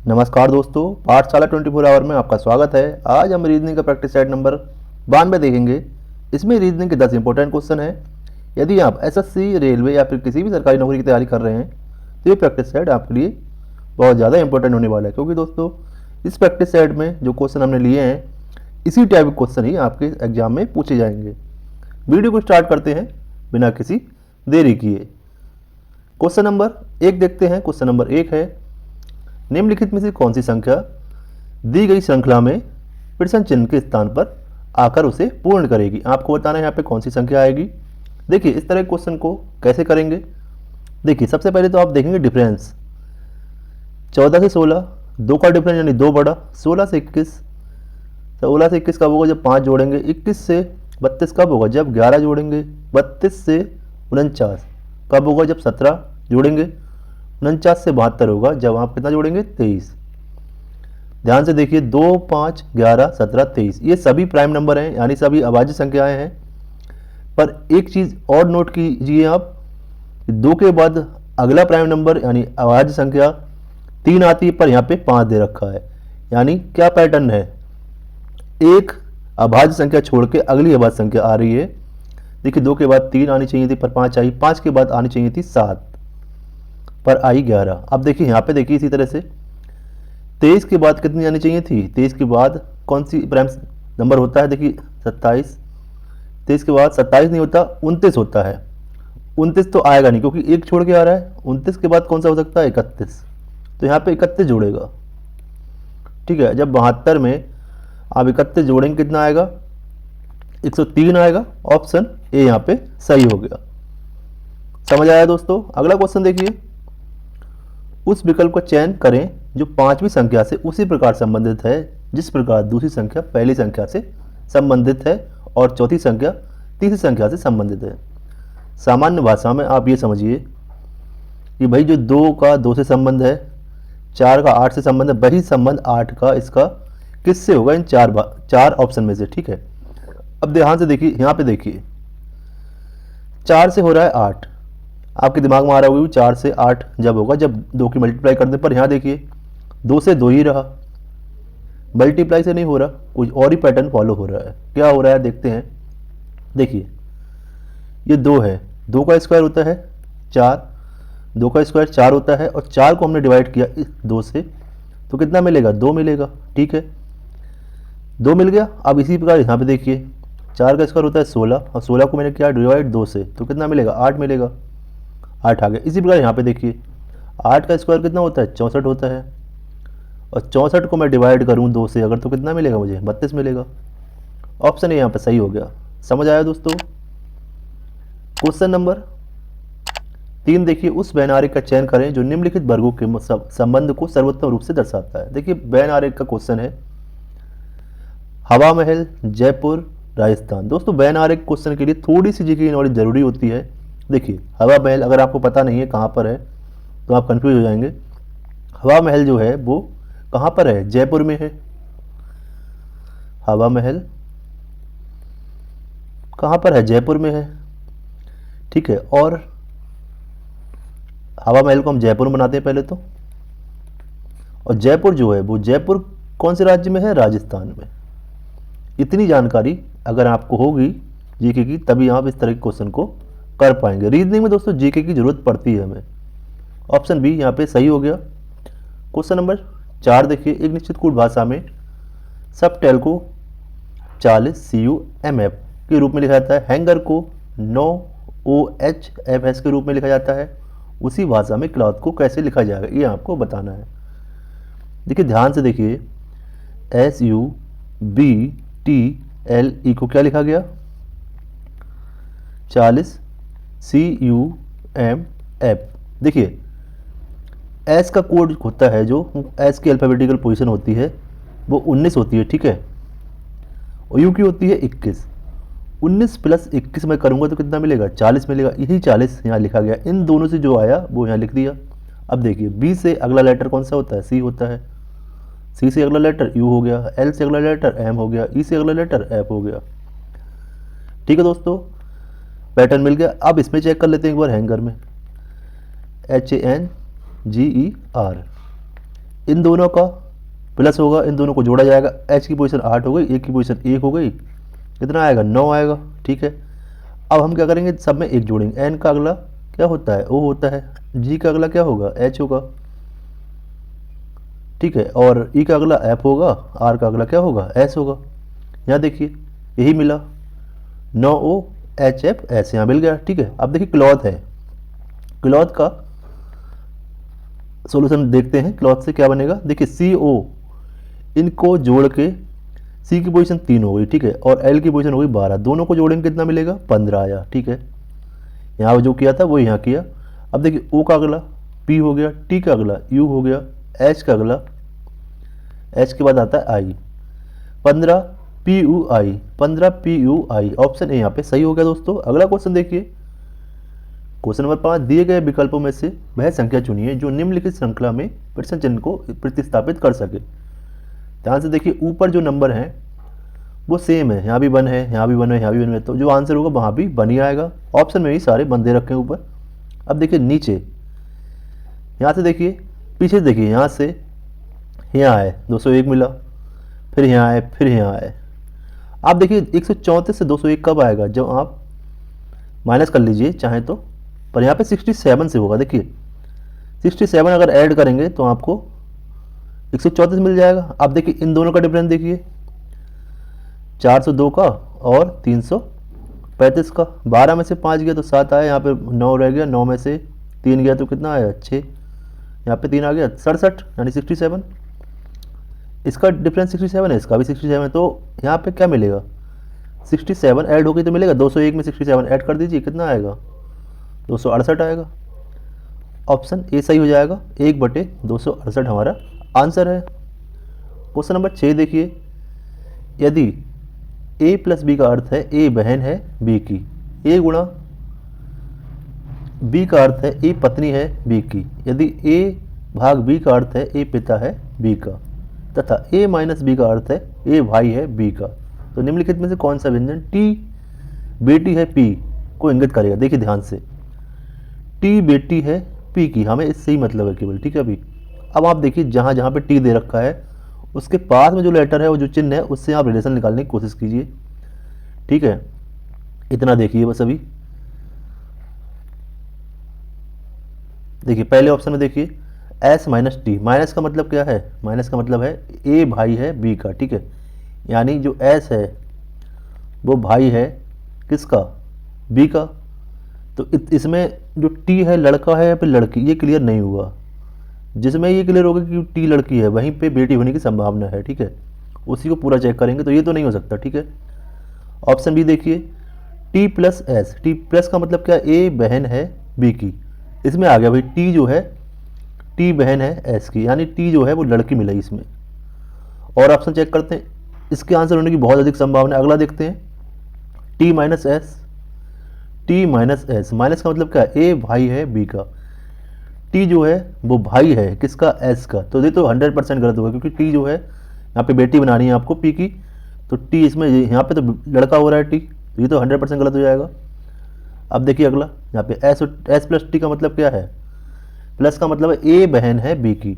नमस्कार दोस्तों, पाठशाला 24 आवर में आपका स्वागत है। आज हम रीजनिंग का प्रैक्टिस सेट नंबर 92 देखेंगे। इसमें रीजनिंग के 10 इंपॉर्टेंट क्वेश्चन हैं। यदि आप एसएससी, रेलवे या फिर किसी भी सरकारी नौकरी की तैयारी कर रहे हैं तो ये प्रैक्टिस सेट आपके लिए बहुत ज़्यादा इंपॉर्टेंट होने वाला है, क्योंकि दोस्तों इस प्रैक्टिस सेट में जो क्वेश्चन हमने लिए हैं इसी टाइप के क्वेश्चन ही आपके एग्जाम में पूछे जाएंगे। वीडियो को स्टार्ट करते हैं बिना किसी देरी किए। क्वेश्चन नंबर 1 देखते हैं। क्वेश्चन नंबर 1 है, निम्नलिखित में से कौन सी संख्या दी गई श्रृंखला में प्रश्न चिन्ह के स्थान पर आकर उसे पूर्ण करेगी। आपको बताना है यहाँ पे कौन सी संख्या आएगी। देखिए इस तरह के क्वेश्चन को कैसे करेंगे। देखिए सबसे पहले तो आप देखेंगे डिफरेंस 14 से 16, 2 का डिफरेंस यानी 2 बड़ा। 16 से 21, 16 से 21 कब होगा जब 5 जोड़ेंगे। 21 से 32 कब होगा जब 11 जोड़ेंगे। 32 से 49 कब होगा जब 17 जोड़ेंगे। 49 से 72 होगा जब आप कितना जोड़ेंगे 23। ध्यान से देखिए 2, 5, 11, 17, 23 ये सभी प्राइम नंबर हैं, यानी सभी अभाज्य संख्याएं हैं। पर एक चीज़ और नोट कीजिए आप, 2 के बाद अगला प्राइम नंबर यानी अभाज्य संख्या 3 आती है, पर यहाँ पे 5 दे रखा है। यानी क्या पैटर्न है, एक अभाज्य संख्या छोड़ के अगली अभाज्य संख्या आ रही है। देखिए 2 के बाद 3 आनी चाहिए थी पर 5 आई, 5 के बाद आनी चाहिए थी 7 पर आई 11। अब देखिए यहाँ पे देखिए इसी तरह से 23 के बाद कितनी आनी चाहिए थी। 23 के बाद कौन सी प्राइम नंबर होता है, देखिए 27। 23 के बाद 27 नहीं होता, 29 होता है। 29 तो आएगा नहीं क्योंकि एक छोड़ के आ रहा है। 29 के बाद कौन सा हो सकता है 31, तो यहाँ पे 31 जोड़ेगा। ठीक है, जब 72 में आप 31 जोड़ेंगे कितना आएगा 103 आएगा। ऑप्शन ए यहाँ पे सही हो गया। समझ आया दोस्तों। अगला क्वेश्चन देखिए, उस विकल्प का चयन करें जो 5वीं संख्या से उसी प्रकार संबंधित है जिस प्रकार दूसरी संख्या पहली संख्या से संबंधित है और चौथी संख्या तीसरी संख्या से संबंधित है। सामान्य भाषा में आप ये समझिए कि भाई जो 2 का 2 से संबंध है, 4 का 8 से संबंध है, वही संबंध 8 का इसका किससे होगा, इन चार ऑप्शन में से। ठीक है, अब ध्यान से देखिए, यहाँ पे देखिए 4 से हो रहा है 8। आपके दिमाग में आ रहा होगा 4 से 8 जब होगा जब 2 की मल्टीप्लाई करने पर। यहाँ देखिए 2 से 2 ही रहा, मल्टीप्लाई से नहीं हो रहा, कुछ और ही पैटर्न फॉलो हो रहा है। क्या हो रहा है देखते हैं। देखिए ये 2 है, 2 का स्क्वायर होता है 4, 2 का स्क्वायर 4 होता है और 4 को हमने डिवाइड किया इस 2 से तो कितना मिलेगा 2 मिलेगा। ठीक है, 2 मिल गया। अब इसी प्रकार यहाँ पे देखिए 4 का स्क्वायर होता है 16 और 16 को मैंने किया डिवाइड 2 से तो कितना मिलेगा 8 मिलेगा। 8 आ गया। इसी प्रकार यहाँ पे देखिए 8 का स्क्वायर कितना होता है 64 होता है और 64 को मैं डिवाइड करूँ 2 से अगर तो कितना मिलेगा मुझे 32 मिलेगा। ऑप्शन ए यहाँ पे सही हो गया। समझ आया दोस्तों। क्वेश्चन नंबर 3 देखिए, उस वैन आरेख का चयन करें जो निम्नलिखित वर्गों के संबंध को सर्वोत्तम रूप से दर्शाता है। देखिए वैन आरेख का क्वेश्चन है, हवा महल, जयपुर, राजस्थान। दोस्तों वैन आरेख क्वेश्चन के लिए थोड़ी सी जीके की नॉलेज जरूरी होती है। देखिए हवा महल अगर आपको पता नहीं है कहाँ पर है तो आप कंफ्यूज हो जाएंगे। हवा महल जो है वो कहाँ पर है, जयपुर में है। हवा महल कहाँ पर है, जयपुर में है। ठीक है, और हवा महल को हम जयपुर में बनाते हैं पहले तो, और जयपुर जो है वो जयपुर कौन से राज्य में है, राजस्थान में। इतनी जानकारी अगर आपको होगी जीके की तभी आप इस तरह के क्वेश्चन को कर पाएंगे। रीजनिंग में दोस्तों जीके की जरूरत पड़ती है हमें। ऑप्शन बी यहाँ पे सही हो गया। क्वेश्चन नंबर 4 देखिए, एक निश्चित कूट भाषा में सब टेल को 40 CUMF के रूप में लिखा जाता है, हैंगर को 9 OHFS के रूप में लिखा जाता है। उसी भाषा में क्लॉथ को कैसे लिखा जाएगा ये आपको बताना है। देखिए ध्यान से देखिए, SUBTLE को क्या लिखा गया 40 CUMF। देखिए एस का कोड होता है, जो एस की अल्फ़ाबेटिकल पोजीशन होती है वो 19 होती है। ठीक है, और यू की होती है 21। 19 + 21 मैं करूँगा तो कितना मिलेगा 40 मिलेगा। यही 40 यहाँ लिखा गया, इन दोनों से जो आया वो यहाँ लिख दिया। अब देखिए बी से अगला लेटर कौन सा होता है, सी होता है। सी से अगला लेटर यू हो गया, एल से अगला लेटर एम हो गया, ई से अगला लेटर एफ हो गया। ठीक है दोस्तों, पैटर्न मिल गया। अब इसमें चेक कर लेते हैं एक बार हैंगर में, HANGER। इन दोनों का प्लस होगा, इन दोनों को जोड़ा जाएगा, एच की पोजीशन 8 हो गई, ए की पोजीशन 1 हो गई, कितना आएगा 9 आएगा। ठीक है, अब हम क्या करेंगे, सब में 1 जोड़ेंगे। एन का अगला क्या होता है, ओ होता है। जी का अगला क्या होगा, एच होगा। ठीक है, और ई का अगला एफ होगा, आर का अगला क्या होगा, एस होगा। यहाँ देखिए यही मिला, 9OHF यहाँ मिल गया। ठीक है, अब देखिए क्लॉथ है, क्लॉथ का सॉल्यूशन देखते हैं। क्लॉथ से क्या बनेगा, देखिए CO, इनको जोड़ के सी की पोजीशन 3 हो गई। ठीक है, और एल की पोजीशन हो गई 12, दोनों को जोड़ेंगे कितना मिलेगा, 15 आया। ठीक है, यहाँ जो किया था वो यहाँ किया। अब देखिए ओ का अगला पी हो गया, टी का अगला यू हो गया, एच का अगला, एच के बाद आता है आई, 15PUI, 15PUI, ऑप्शन ए यहाँ पे सही हो गया दोस्तों। अगला क्वेश्चन देखिए, क्वेश्चन नंबर 5, दिए गए विकल्पों में से वह संख्या चुनिए जो निम्नलिखित श्रृंखला में प्रश्न चिन्ह को प्रतिस्थापित कर सके। ध्यान से देखिए, ऊपर जो नंबर हैं वो सेम है, यहाँ भी 1 है, यहाँ भी 1 है, यहाँ भी 1 है, तो जो आंसर होगा वहाँ भी 1 ही आएगा। ऑप्शन में ही सारे बंदे रखे हैं ऊपर। अब देखिए नीचे, यहाँ से देखिए, पीछे देखिए, यहाँ से यहाँ आए 201 मिला, फिर यहाँ आए, फिर यहाँ आए। आप देखिए 134 से 201 कब आएगा, जब आप माइनस कर लीजिए चाहें तो, पर यहाँ पे 67 से होगा। देखिए 67 अगर ऐड करेंगे तो आपको 134 मिल जाएगा। आप देखिए इन दोनों का डिफरेंस देखिए, 402 का और 335 का, 12 में से 5 गया तो 7 आया, यहाँ पे 9 रह गया, 9 में से 3 गया तो कितना आया 6, यहाँ पे 3 आ गया 67 यानी 67। इसका डिफरेंस 67 है, इसका भी 67 है, तो यहाँ पे क्या मिलेगा, 67 ऐड हो गई तो मिलेगा 201 में 67 ऐड कर दीजिए, कितना आएगा 268 आएगा। ऑप्शन ए सही हो जाएगा, 1/268 हमारा आंसर है। क्वेश्चन नंबर 6 देखिए, यदि A प्लस बी का अर्थ है A बहन है B की, A गुणा B का अर्थ है A पत्नी है B की, यदि A भाग B का अर्थ है A पिता है B का, तथा A माइनस B का अर्थ है A भाई है B का, तो निम्नलिखित में से कौन सा व्यंजन T बेटी है P को इंगित करेगा। देखिए ध्यान से, T बेटी है P की, हमें इससे ही मतलब है केवल। ठीक है, अभी अब आप देखिए जहाँ जहाँ पे T दे रखा है उसके पास में जो लेटर है, वो जो चिन्ह है, उससे आप रिलेशन निकालने की कोशिश कीजिए। ठीक है, इतना देखिए बस। अभी देखिए पहले ऑप्शन में देखिए S माइनस टी, माइनस का मतलब क्या है, माइनस का मतलब है A भाई है B का। ठीक है, यानी जो S है वो भाई है किसका, B का। तो इसमें जो T है लड़का है या फिर लड़की, ये क्लियर नहीं हुआ। जिसमें ये क्लियर होगा कि टी लड़की है वहीं पे बेटी होने की संभावना है। ठीक है, उसी को पूरा चेक करेंगे, तो ये तो नहीं हो सकता। ठीक है, ऑप्शन बी देखिए, T plus S, T plus का मतलब क्या, ए बहन है बी की, इसमें आ गया भाई टी जो है, टी बहन है एस की, यानी टी जो है वो लड़की मिलाई इसमें। और ऑप्शन चेक करते हैं, इसके आंसर होने की बहुत अधिक संभावना है। अगला देखते हैं, T minus S, T minus S, minus का मतलब क्या है, ए भाई है बी का, टी जो है वो भाई है किसका, एस का, तो ये तो 100% गलत होगा, क्योंकि टी जो है यहाँ पे बेटी बनानी है आपको पी की, तो टी इसमें यहाँ पे तो लड़का हो रहा है टी, तो ये तो 100% गलत हो जाएगा। अब देखिए अगला, यहाँ पे एस प्लस टी का मतलब क्या है, प्लस का मतलब है ए बहन है बी की,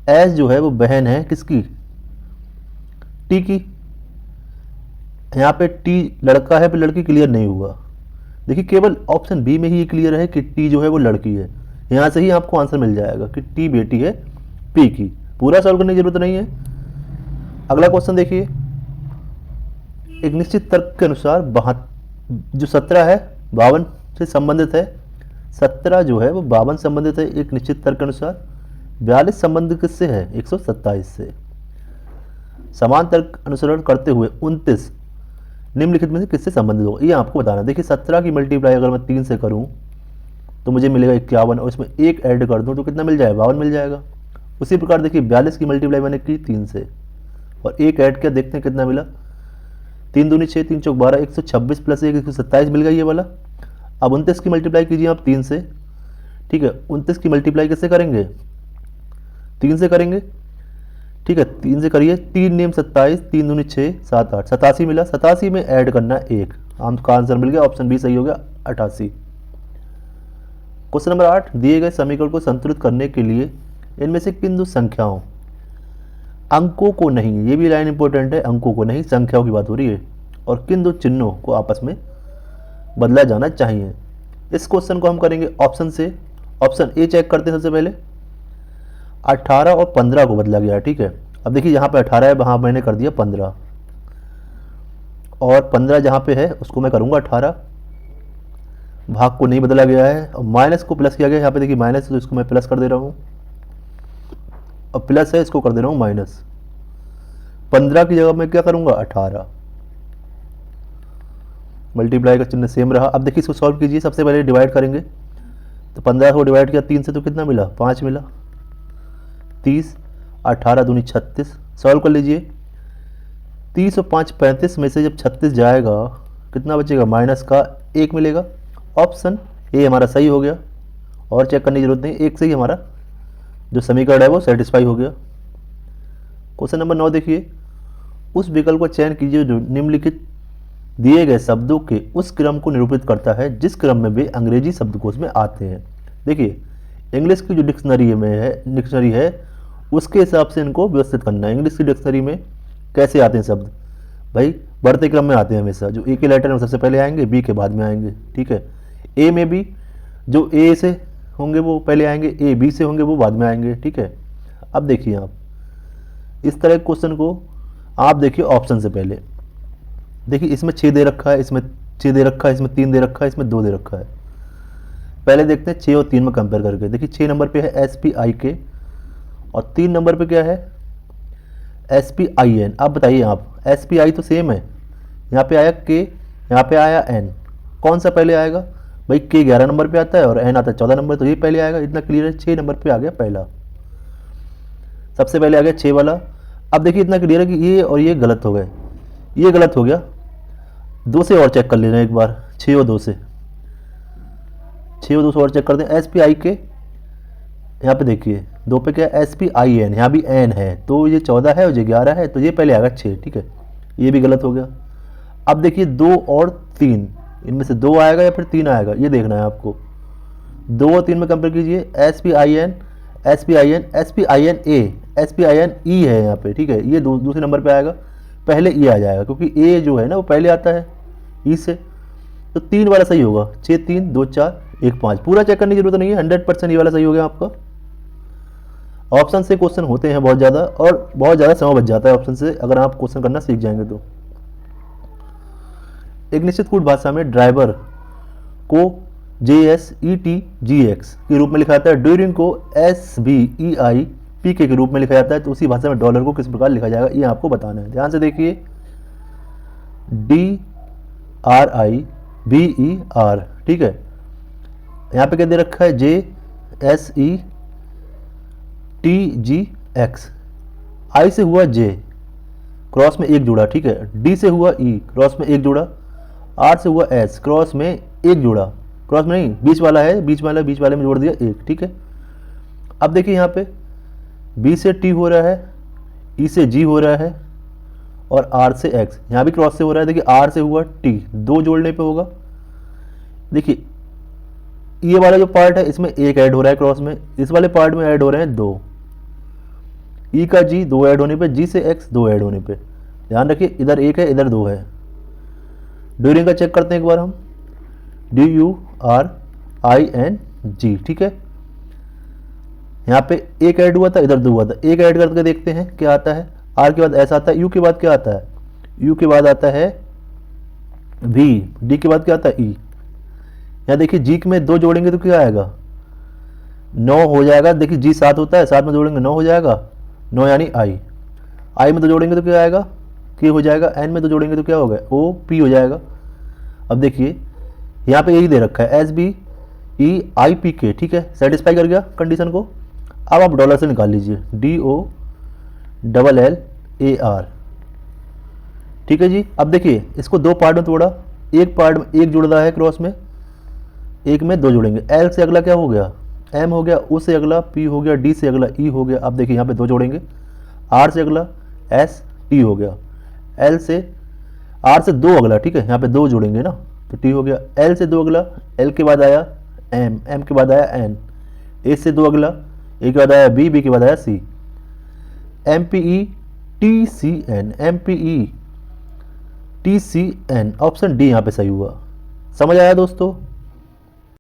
एस जो है वो बहन है किसकी, टी की। यहाँ पे टी लड़का है फिर लड़की, क्लियर नहीं हुआ। देखिए केवल ऑप्शन बी में ही ये क्लियर है कि टी जो है वो लड़की है, यहाँ से ही आपको आंसर मिल जाएगा कि टी बेटी है पी की, पूरा सॉल्व करने की जरूरत नहीं है। अगला क्वेश्चन देखिए, एक निश्चित तर्क के अनुसार जो 17 है 52 से संबंधित है, 17 जो है वो 52 संबंधित है एक निश्चित तर्क के अनुसार, 42 संबंधित किससे है, 127 से। समान तर्क अनुसरण करते हुए 29 निम्नलिखित में से किससे संबंधित होगा, ये आपको बताना। देखिए 17 की मल्टीप्लाई अगर मैं 3 से करूँ तो मुझे मिलेगा 51, और इसमें एक ऐड कर दूं तो कितना मिल जाएगा, 52 मिल जाएगा। उसी प्रकार देखिए 42 की मल्टीप्लाई मैंने की 3 से, और एक ऐड किया, देखते हैं कितना मिला, 3 दूनी 6, 3 चौक 12, 126 प्लस 1 127 मिल गया ये वाला। अब 29 की मल्टीप्लाई कीजिए आप 3 से। ठीक है, 29 की मल्टीप्लाई कैसे करेंगे, 3 से करेंगे। ठीक है, 3 से करिए, 3 नेम 27, 3 दूनी 6, 7 8, 87 मिला। 87 में ऐड करना 1, आपका आंसर मिल गया, ऑप्शन बी सही हो गया 88। क्वेश्चन नंबर 8, दिए गए समीकरण को संतुलित करने के लिए इनमें से किन दो संख्याओं, अंकों को नहीं, ये भी लाइन इंपॉर्टेंट है, अंकों को नहीं संख्याओं की बात हो रही है, और किन दो चिन्हों को आपस में बदला जाना चाहिए। इस क्वेश्चन को हम करेंगे ऑप्शन से। ऑप्शन ए चेक करते हैं सबसे पहले। 18 और 15 को बदला गया है, ठीक है। अब देखिए यहाँ पे 18 है, वहाँ मैंने कर दिया 15, और 15 जहाँ पे है उसको मैं करूँगा 18। भाग को नहीं बदला गया है, और माइनस को प्लस किया गया है। यहाँ पे देखिए माइनस है तो इसको मैं प्लस कर दे रहा हूँ, और प्लस है इसको कर दे रहा हूँ माइनस। 15 की जगह मैं क्या करूँगा 18। मल्टीप्लाई का चिन्ह सेम रहा। अब देखिए इसको सॉल्व कीजिए। सबसे पहले डिवाइड करेंगे तो 15 को डिवाइड किया 3 से तो कितना मिला, 5 मिला। 30, 18 दूनी 36। सॉल्व कर लीजिए। 30 और 5 35 में से जब 36 जाएगा कितना बचेगा, माइनस का 1 मिलेगा। ऑप्शन ए हमारा सही हो गया, और चेक करने की जरूरत नहीं, एक से ही हमारा जो समीकरण है वो सेटिस्फाई हो गया। क्वेश्चन नंबर 9 देखिए। उस विकल्प का चयन कीजिए जो निम्नलिखित दिए गए शब्दों के उस क्रम को निरूपित करता है जिस क्रम में वे अंग्रेजी शब्दकोश में आते हैं। देखिए इंग्लिश की जो डिक्शनरी है उसके हिसाब से इनको व्यवस्थित करना है। इंग्लिश की डिक्शनरी में कैसे आते हैं शब्द, भाई बढ़ते क्रम में आते हैं हमेशा। जो ए के लेटर हैं सबसे पहले आएंगे, बी के बाद में आएंगे, ठीक है। ए में भी जो ए से होंगे वो पहले आएंगे, ए बी से होंगे वो बाद में आएंगे, ठीक है। अब देखिए आप इस तरह के क्वेश्चन को आप देखिए ऑप्शन से पहले। देखिए इसमें 6 दे रखा है, इसमें 6 दे रखा है, इसमें 3 दे रखा है, इसमें 2 दे रखा है। पहले देखते हैं 6 और 3 में कंपेयर करके। देखिए 6 नंबर पे है SPIK और 3 नंबर पे क्या है SPIN। अब बताइए आप, SPI तो सेम है, यहाँ पे आया K, यहाँ पे आया N, कौन सा पहले आएगा भाई। K 11 नंबर पे आता है और N आता है 14 नंबर, तो ये पहले आएगा। इतना क्लियर है। 6 नंबर पे आ गया पहला, सबसे पहले आ गया 6 वाला। अब देखिए इतना क्लियर है कि ये और ये गलत हो गए, ये गलत हो गया। 2 से और चेक कर लेना एक बार, 6 और 2 से, 6 और 2 से और चेक कर दें। SPIK यहाँ पे देखिए 2 पे क्या SPIN, यहाँ भी N है, तो ये 14 है और ये 11 है, तो ये पहले आएगा 6, ठीक है। ये भी गलत हो गया। अब देखिए 2 और 3, इनमें से 2 आएगा या फिर 3 आएगा, ये देखना है आपको। 2 और 3 में कंपेयर कीजिए। SPIN, SPINA, SPINE है यहाँ पे, ठीक है। ये दूसरे नंबर पे आएगा, पहले ई आ जाएगा क्योंकि ए जो है ना वो पहले आता है ई से, तो 3 वाला सही होगा। 6 3 2 4 1 5, पूरा चेक करने की जरूरत नहीं है, 100% ये वाला सही हो गया आपका। ऑप्शन से क्वेश्चन होते हैं बहुत ज़्यादा, और बहुत ज़्यादा समय बच जाता है ऑप्शन से अगर आप क्वेश्चन करना सीख जाएंगे तो। एक निश्चित कूट भाषा में ड्राइवर को JSETGX के रूप में लिखा जाता है, ड्यूरिंग को SBEIPK के रूप में लिखा जाता है, तो उसी भाषा में डॉलर को किस प्रकार लिखा जाएगा ये आपको बताना है। ध्यान से देखिए, DRIVER, ठीक है। यहाँ पे क्या दे रखा है JSETGX, I से हुआ J, क्रॉस में 1 जुड़ा, ठीक है। D से हुआ E, क्रॉस में 1 जुड़ा। R से हुआ S, क्रॉस में 1 जुड़ा, क्रॉस में नहीं, बीच वाला है, बीच वाले में जोड़ दिया 1, ठीक है। अब देखिए यहाँ पे B से T हो रहा है, E से G हो रहा है, और R से X, यहाँ भी क्रॉस से हो रहा है। देखिए R से हुआ T, 2 जोड़ने पे होगा। देखिए ये वाला जो पार्ट है इसमें 1 ऐड हो रहा है क्रॉस में, इस वाले पार्ट में ऐड हो रहे हैं 2। E का G 2 ऐड होने पे, G से X 2 ऐड होने पे। ध्यान रखिए इधर 1 है इधर 2 है। ड्यूरिंग का चेक करते हैं एक बार हम, DURING, ठीक है। यहाँ पे 1 ऐड हुआ था, इधर 2 हुआ था, 1 ऐड करके देखते हैं क्या आता है। R के बाद S आता है, U के बाद क्या आता है, U के बाद आता है V, D के बाद क्या आता है E। यहाँ देखिए G में 2 जोड़ेंगे तो क्या आएगा, 9 हो जाएगा। देखिए G 7 होता है, 7 में जोड़ेंगे 9 हो जाएगा, 9 यानी I में 2 जोड़ेंगे तो क्या आएगा, K हो जाएगा। N में 2 जोड़ेंगे तो क्या होगा, OP हो जाएगा। अब देखिए यहाँ पे यही दे रखा है SBEIPK, ठीक है। सेटिस्फाई कर गया कंडीशन को। अब आप डॉलर से निकाल लीजिए, DOLLAR, ठीक है जी। अब देखिए इसको 2 पार्ट में तोड़ा, एक पार्ट में 1 जुड़ रहा है क्रॉस में, एक में 2 जोड़ेंगे। L से अगला क्या हो गया, M हो गया, U से अगला P हो गया, D से अगला E हो गया। अब देखिए यहाँ पे 2 जोड़ेंगे, R से अगला S T हो गया, L से R से 2 अगला, ठीक है, यहाँ पे 2 जोड़ेंगे ना तो T हो गया। L से 2 अगला, L के बाद आया M, M के बाद आया N, A से 2 अगला, ए के बाद आया बी, बी के बाद आया सी। MPE TCN, MPE TCN, option D यहाँ पे सही हुआ। समझ आया दोस्तों?